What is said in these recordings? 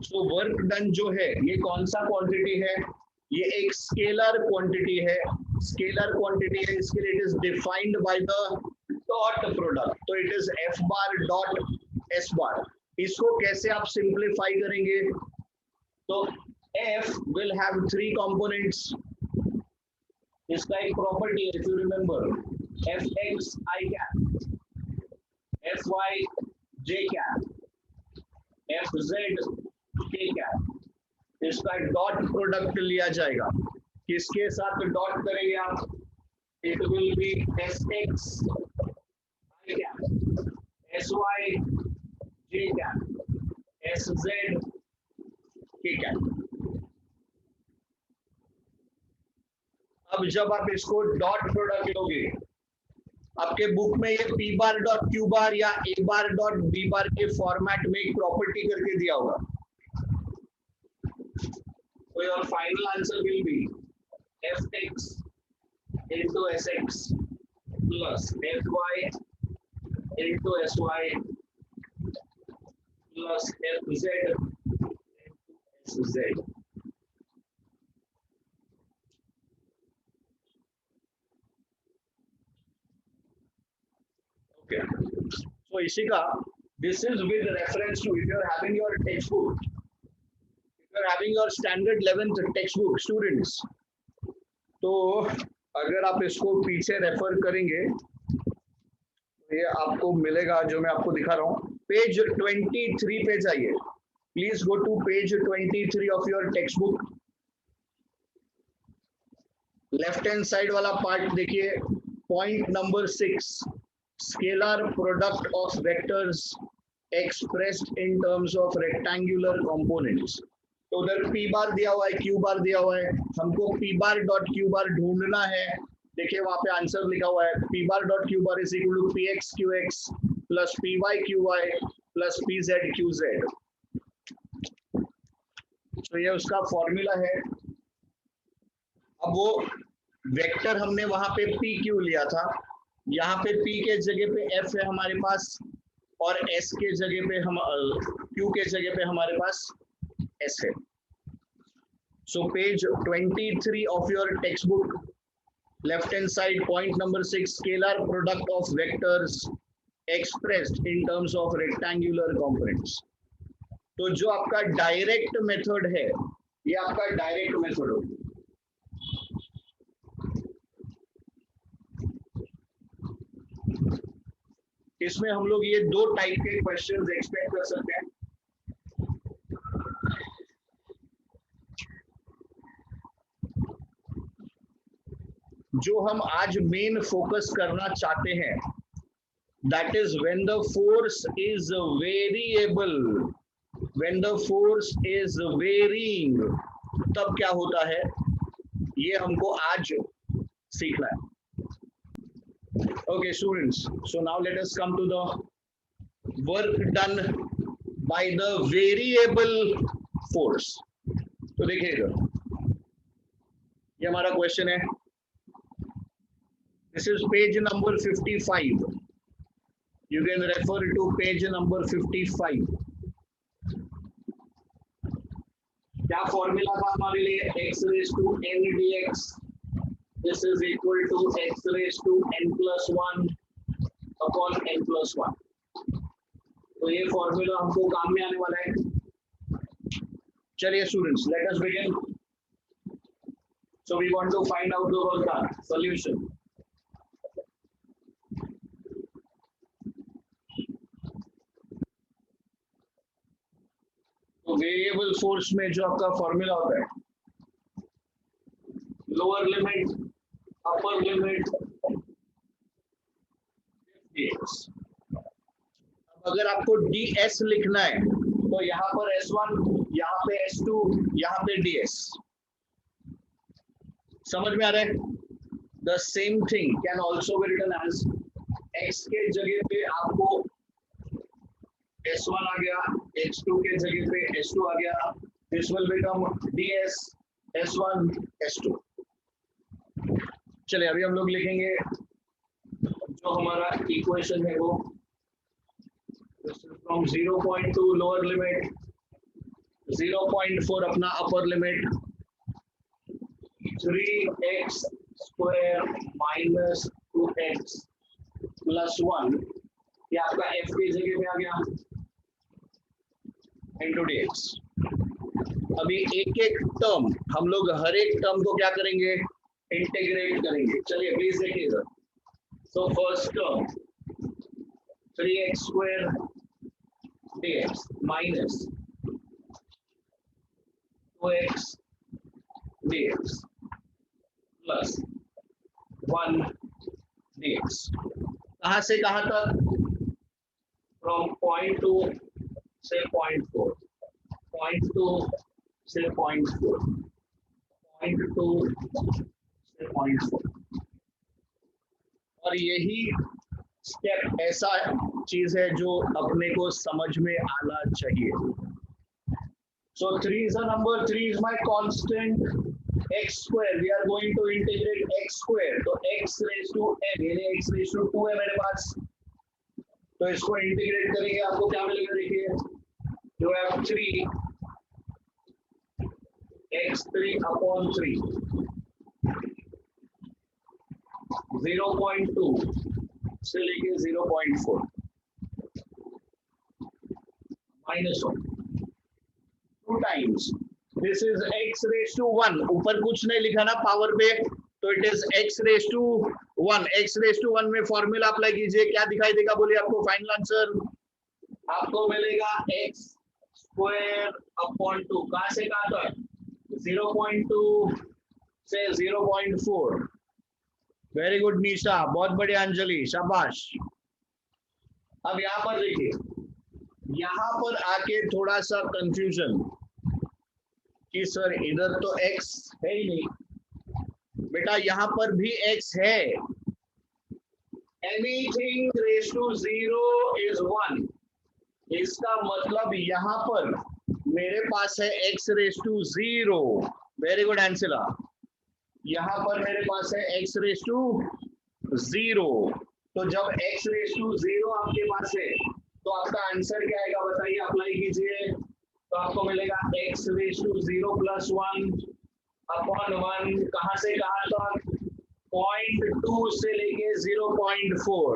So work done जो है ये कौन सा क्वांटिटी है, ये एक स्केलर क्वांटिटी है, स्केलर क्वांटिटी है, इसके लिए it is defined by the dot product, तो it is F bar dot S bar. इसको कैसे आप सिंप्लीफाई करेंगे, तो एफ विल हैव 3 कंपोनेंट्स, इसका एक प्रॉपर्टी है, if you remember, F X I cap, F Y J cap, F Z K cap, इसका डॉट प्रोडक्ट लिया जाएगा, किसके साथ डॉट करेंगे आप, it will be S X I cap, S Y J cap, S Z K cap. अब जब आप इसको डॉट प्रोडक्ट लोगे, आपके बुक में ये पी बार डॉट क्यू बार या ए बार डॉट बी बार के फॉर्मेट में एक प्रॉपर्टी करके दिया होगा, तो your final answer will be F X into S X plus F Y into S Y plus F Z into S Z. Okay. So Ishika, this is with reference to if you are having your textbook, if you are having your standard 11th textbook students, तो अगर आप इसको पीछे refer करेंगे तो ये आपको मिलेगा जो मैं आपको दिखा रहा हूँ, पेज 23 पे जाइए, please go to page 23 of your text book. Left hand side वाला पार्ट देखिए, point number 6, scalar product of vectors expressed in terms of rectangular components। तो उधर p बार दिया हुआ है, q बार दिया हुआ है, हमको p बार डॉट q बार ढूंढना है। देखिए वहां पे आंसर लिखा हुआ है, p bar dot q bar is equal to px qx plus py qy plus pz qz। तो ये उसका फॉर्मूला है। अब वो वेक्टर हमने वहां पे pq लिया था, यहाँ पे p के जगह पे f है हमारे पास, और s के जगह पे हम q के जगह पे हमारे पास s है। So page 23 of your text book, left hand side, point number 6, scalar product of vectors expressed in terms of rectangular components. तो जो आपका डायरेक्ट मेथड है, ये आपका डायरेक्ट मेथड होगा। इसमें हम लोग ये 2 टाइप के क्वेश्चंस एक्सपेक्ट कर सकते हैं। जो हम आज मेन फोकस करना चाहते हैं, that is when the force is variable, when the force is varying, तब क्या होता है, ये हमको आज सीखना है। Okay, students, so now let us come to the work done by the variable force। तो देखिएगा, ये हमारा क्वेश्चन है, this is page number 55, you can refer to page number 55। क्या फॉर्मूला था हमारे लिए, x raised to n dx, this is equal to x raised to n plus 1 upon n plus 1। तो ये फॉर्मूला हमको काम में आने वाला है। चलिए students, let us begin. So we want to find out the work done, solution. तो वेरिएबल फोर्स में जो आपका फॉर्मूला होता है, lower limit upper limit dx। अगर आपको ds लिखना है तो यहाँ पर s1, यहाँ पे s2, यहाँ पे ds। समझ में आ रहा है? The same thing can also be written as x के जगह पे आपको s1 आ गया, x2 के जगह पे s2 आ गया, this will become ds s1 s2। चलिए अभी हम लोग लिखेंगे जो हमारा इक्वेशन है वो, फ्रॉम 0.2 लोअर लिमिट 0.4 अपना upper limit, 3x square minus 2x plus 1, ये आपका f की जगह पे आ गया इंटू dx। अभी एक एक टर्म हम लोग हर एक टर्म को क्या करेंगे, इंटीग्रेट करेंगे। चलिए प्लीज देखिएगा। So first term 3x square dx minus 2x dx plus 1 dx। कहां से कहां तक, फ्रॉम पॉइंट 2 से पॉइंट 4, पॉइंट 2 से पॉइंट 4, पॉइंट 2 से पॉइंट 4। और यही स्टेप ऐसा चीज है जो अपने को समझ में आना चाहिए। So 3 is a number, 3 is my constant, x square, we are going to integrate x square, तो x raised to n यानी x raised to 2 है मेरे पास, तो इसको इंटीग्रेट करेंगे आपको क्या मिलेगा, देखिए you have 3 x3 upon 3 0.2 से लेके 0.4 minus 1 2 times this is x raised to 1, ऊपर कुछ नहीं लिखा ना पावर पे, तो it is x raised to 1। x raised to 1 में फॉर्मूला अप्लाई कीजिए, क्या दिखाई देगा बोलिए आपको फाइनल आंसर, आपको मिलेगा x स्क्वायर अपॉन 2, कहां से कहां तक 0.2 से 0.4। वेरी गुड निशा, बहुत बढ़िया अंजलि, शाबाश। अब यहां पर देखिए, यहां पर आके थोड़ा सा कंफ्यूजन कि सर इधर तो x है ही नहीं, बेटा यहां पर भी x है। एनीथिंग रेज टू 0 इज 1, इसका मतलब यहां पर मेरे पास है x raise to 0। Very good answer, यहां पर मेरे पास है x रेज टू 0। तो जब x रेज टू 0 आपके पास है तो आपका आंसर क्या आएगा बताइए, अप्लाई कीजिए, तो आपको मिलेगा x raise to 0 plus 1 upon 1, कहां से कहां तक 0.2 से लेके 0.4।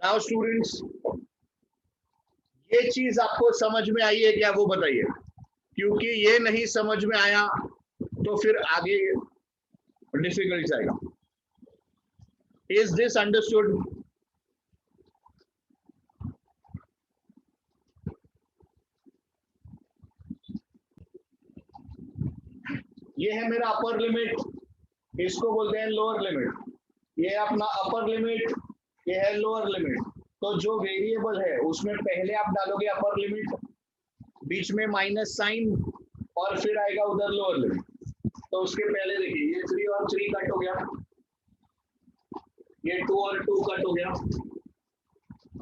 नाउ स्टूडेंट्स, ये चीज आपको समझ में आई है क्या, वो बताइए, क्योंकि ये नहीं समझ में आया तो फिर आगे डिफिकल्ट जाएगा। Is this understood? ये है मेरा अपर लिमिट, इसको बोलते हैं लोअर लिमिट। ये अपना अपर लिमिट, ये है लोअर लिमिट। तो जो वेरिएबल है उसमें पहले आप डालोगे अपर लिमिट, बीच में माइनस साइन, और फिर आएगा उधर लोअर लिमिट। तो उसके पहले देखिए, ये 3 और 3 कट हो गया, ये 2 और 2 कट हो गया।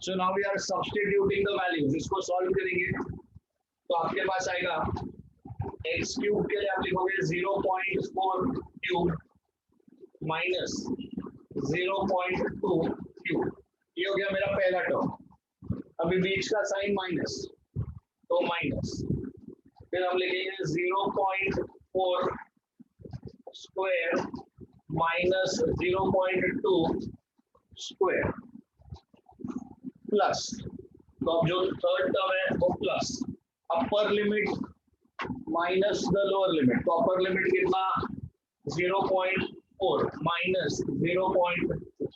So now we are substituting the values, इसको सॉल्व करेंगे तो आपके पास आएगा x क्यूब के लिए आप लिखोगे 0.4 क्यूब माइनस 0.2 क्यूब, ये हो गया मेरा पहला टर्म। अभी बीच का साइन माइनस, तो माइनस, फिर हम लिखेंगे 0.4 स्क्वायर माइनस 0.2 स्क्वायर प्लस, तो अब जो थर्ड टर्म है वो plus upper limit minus the lower limit, तो अपर लिमिट कितना 0.4 माइनस 0.2।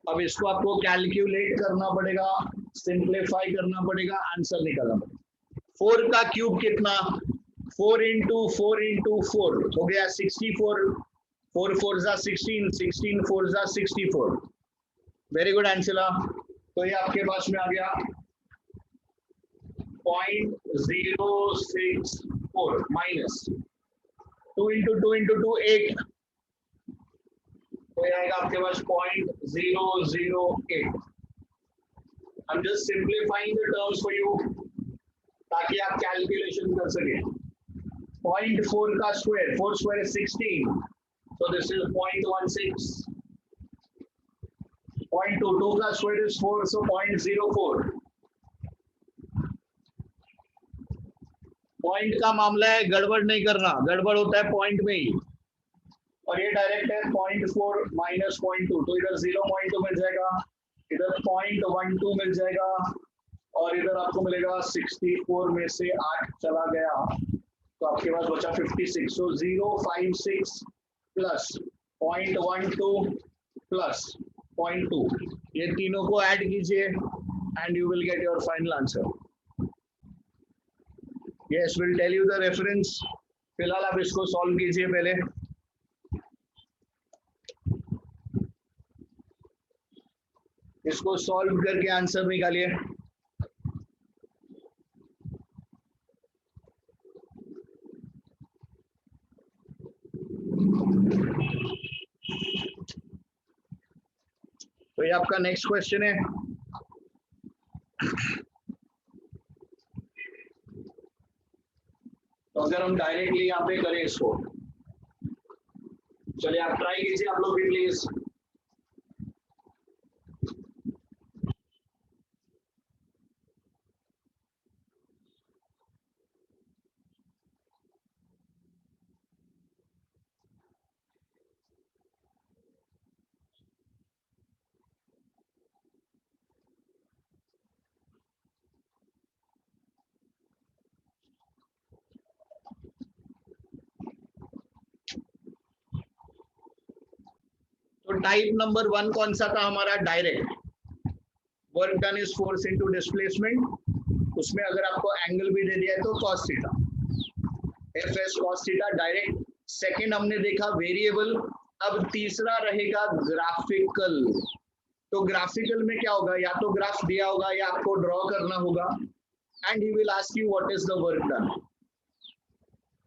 अब इसको आपको कैलकुलेट करना पड़ेगा, सिंप्लीफाई करना पड़ेगा, आंसर निकालना पड़ेगा। 4 का क्यूब कितना, 4 इंटू 4 हो गया 64, 4 4 जा 16, 16 4 जा 64। Very good answer. तो ये आपके पास में आ गया 0.064 माइनस 2 इंटू 2 इंटू 2 8, तो ये आएगा आपके पास 0.008। I'm just simplifying the terms for you ताकि आप कैलकुलेशन कर सके। 0.4 का square, 4 square is 16, so this is 0.16। 0.2 का स्क्वायर is 4, so 0.04। पॉइंट का मामला है, गड़बड़ नहीं करना, गड़बड़ होता है पॉइंट में ही। और ये डायरेक्ट है 0.4 माइनस 0.2, तो इधर 0.2 मिल जाएगा, इधर 0.12 मिल जाएगा, और इधर आपको मिलेगा 64 में से 8 चला गया, तो आपके पास बचा 56। सो 056 प्लस 0.12 प्लस 0.2, ये तीनों को ऐड कीजिए and you will get your final answer. Yes, will tell you the reference. फिलहाल आप इसको सॉल्व कीजिए पहले। इसको सॉल्व करके आंसर निकालिए। तो ये आपका नेक्स्ट क्वेश्चन है। तो अगर हम डायरेक्टली यहाँ पे करें इसको, चलिए आप ट्राई कीजिए आप लोग भी प्लीज। तो टाइप नंबर 1 कौन सा था हमारा? Direct. Work done is force into displacement. उसमें अगर आपको एंगल भी दे दिया है तो cos theta, F S cos theta, direct. Second हमने देखा वेरिएबल। अब तीसरा रहेगा ग्राफिकल। तो ग्राफिकल में क्या होगा? या तो ग्राफ दिया होगा या आपको ड्रॉ करना होगा, and he will ask you what is the work done.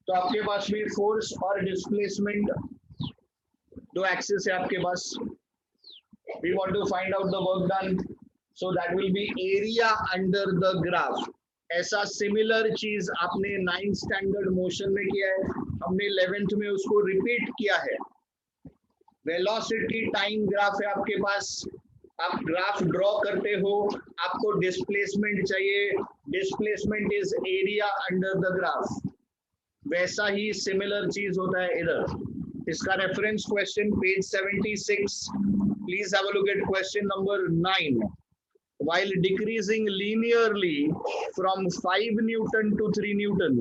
तो आपके पास भी फोर्स और डिस्प्लेसमेंट, दो एक्सिस है आपके पास। We want to find out the work done, so that will be area under the graph। ऐसा सिमिलर चीज आपने 9th स्टैंडर्ड मोशन में किया है, हमने 11th में उसको रिपीट किया है। वेलोसिटी टाइम ग्राफ है आपके पास, आप ग्राफ ड्रॉ करते हो, आपको डिस्प्लेसमेंट चाहिए, displacement is area under the graph. वैसा ही सिमिलर चीज होता है इधर। इसका reference question page 76। Please have a look at question number 9। While decreasing linearly from 5 Newton to 3 Newton,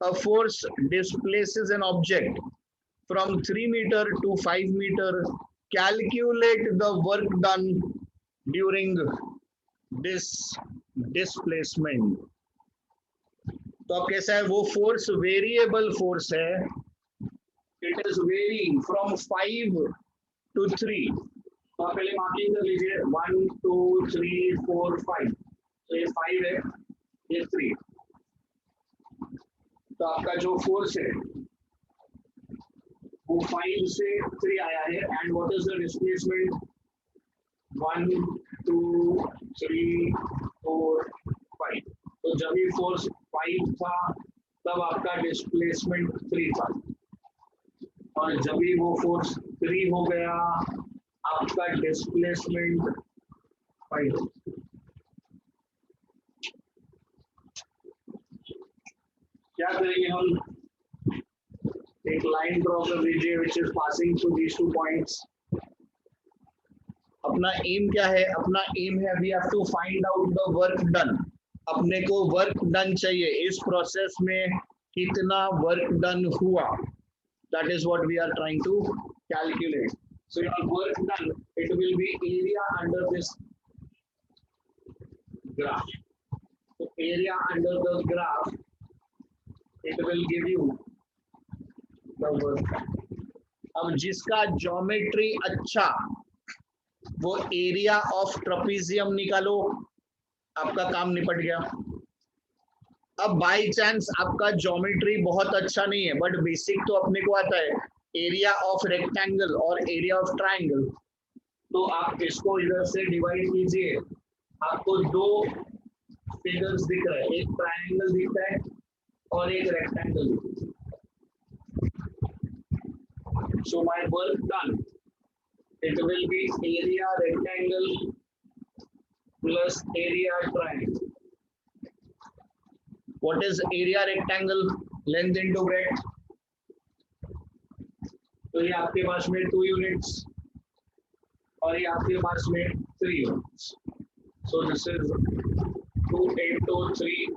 a force displaces an object from 3 meter to 5 meter. Calculate the work done during this displacement। तो अब कैसा है? वो force variable force है, it is varying from 5 to 3। तो आप पहले marking कर लीजिए, 1 2 3 4 5। तो ये 5 है, ये 3। तो आपका जो फोर्स है वो 5 से 3 आया है, and what is the displacement? 1 2 3 4 5। तो जब ये फोर्स 5 था तब आपका डिस्प्लेसमेंट 3 था, और जब भी वो फोर्स 3 हो गया आपका डिस्प्लेसमेंट 5। क्या करेंगे हम? एक लाइन ड्रॉ कर दीजिए which is passing through these 2 points. अपना एम क्या है? अपना एम है we have to find out the work done. अपने को वर्क डन चाहिए, इस प्रोसेस में कितना वर्क डन हुआ, that is what we are trying to calculate। So your work done, it will be area under this graph। So area under the graph, it will give you the work done। अब जिसका geometry अच्छा, वो area of trapezium निकालो, आपका काम निपट गया। अब बाय चांस आपका ज्योमेट्री बहुत अच्छा नहीं है, बट बेसिक तो अपने को आता है, एरिया ऑफ रेक्टेंगल और एरिया ऑफ ट्राइंगल। तो आप इसको इधर से डिवाइड कीजिए, आपको 2 फिगर्स दिख रहे हैं, एक ट्राइंगल दिखता है और एक रेक्टेंगल दिखता है। So my work done, it will B area rectangle plus area triangle. What is area rectangle? Length into breadth. तो ये आपके पास में 2 यूनिट्स और ये आपके पास में 3 units. So this is 2 into 3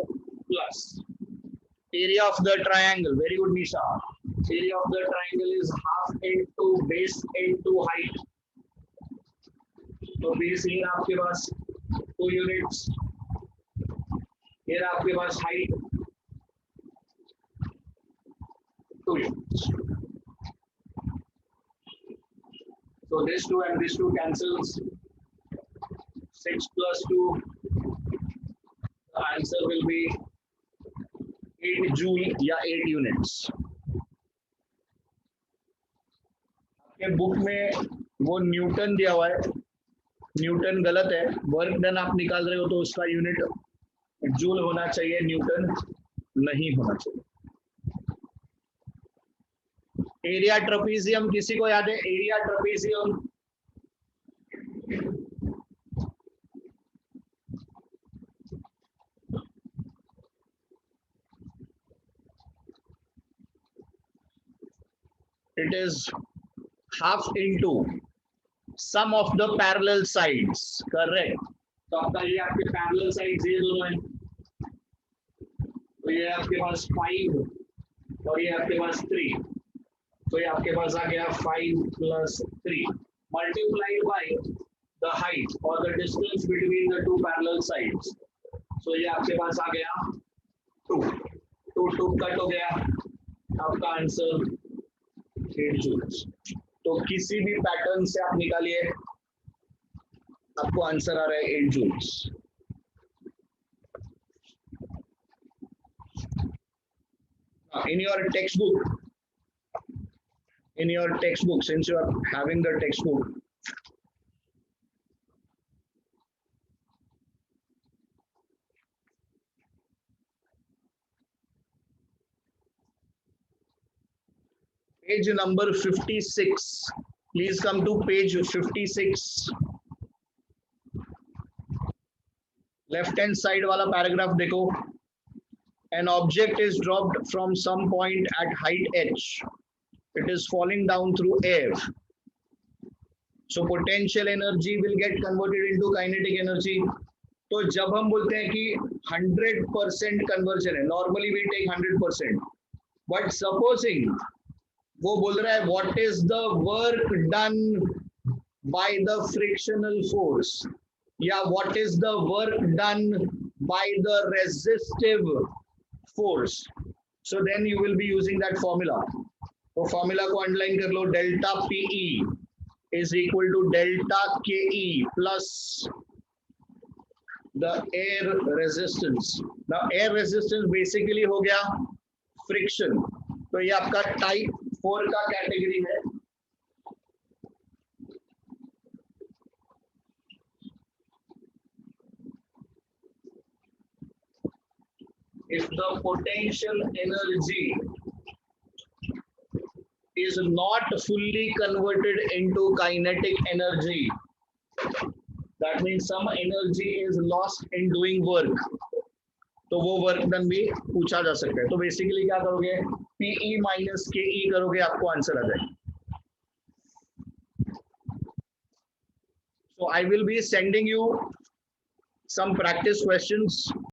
plus area of the triangle. Very good, Nisha. Area of the triangle is half into base into height. तो base here आपके पास 2 units. Here आपके पास height 2 units. So this 2 and this 2 cancels. 6 plus 2. The answer will be 8 joule या 8 units. आपके book में वो Newton दिया हुआ है, न्यूटन गलत है. वर्क डन आप निकाल रहे हो तो उसका यूनिट जूल होना चाहिए, न्यूटन नहीं होना चाहिए. एरिया ट्रेपेजियम किसी को याद है? Area trapezium it is half into sum of the parallel sides. Correct. तो आपका ये आपके पैरेलल साइड्स ये दोनों हैं. तो ये आपके पास 5 और ये आपके पास 3. तो ये आपके पास आ गया 5 plus 3 multiplied by the height or the distance between the two parallel sides. So ये आपके पास आ गया 2. 2 कट हो गया. आपका आंसर 8 joules. तो किसी भी पैटर्न से आप निकालिए, आपको आंसर आ रहा है 8 joules. In your textbook, since you are having the textbook, page number 56, please come to page 56. Left hand side वाला paragraph देखो. An object is dropped from some point at height h. It is falling down through air. So potential energy will get converted into kinetic energy. तो जब हम बोलते हैं कि 100% conversion है, normally we take 100%. But supposing वो बोल रहा है what is the work done by the frictional force, या what is the work done by the resistive force. So then you will be using that formula. तो formula को underline कर लो. Delta PE is equal to delta KE plus the air resistance. The air resistance basically हो गया friction. तो ये आपका type 4 का कैटेगरी है. If the potential energy is not fully converted into kinetic energy, that means some energy is lost in doing work, तो वो work done भी पूछा जा सकता है. तो बेसिकली क्या करोगे, पीई माइनस केई करोगे, आपको आंसर आ जाएगा. So I will be sending you some practice questions.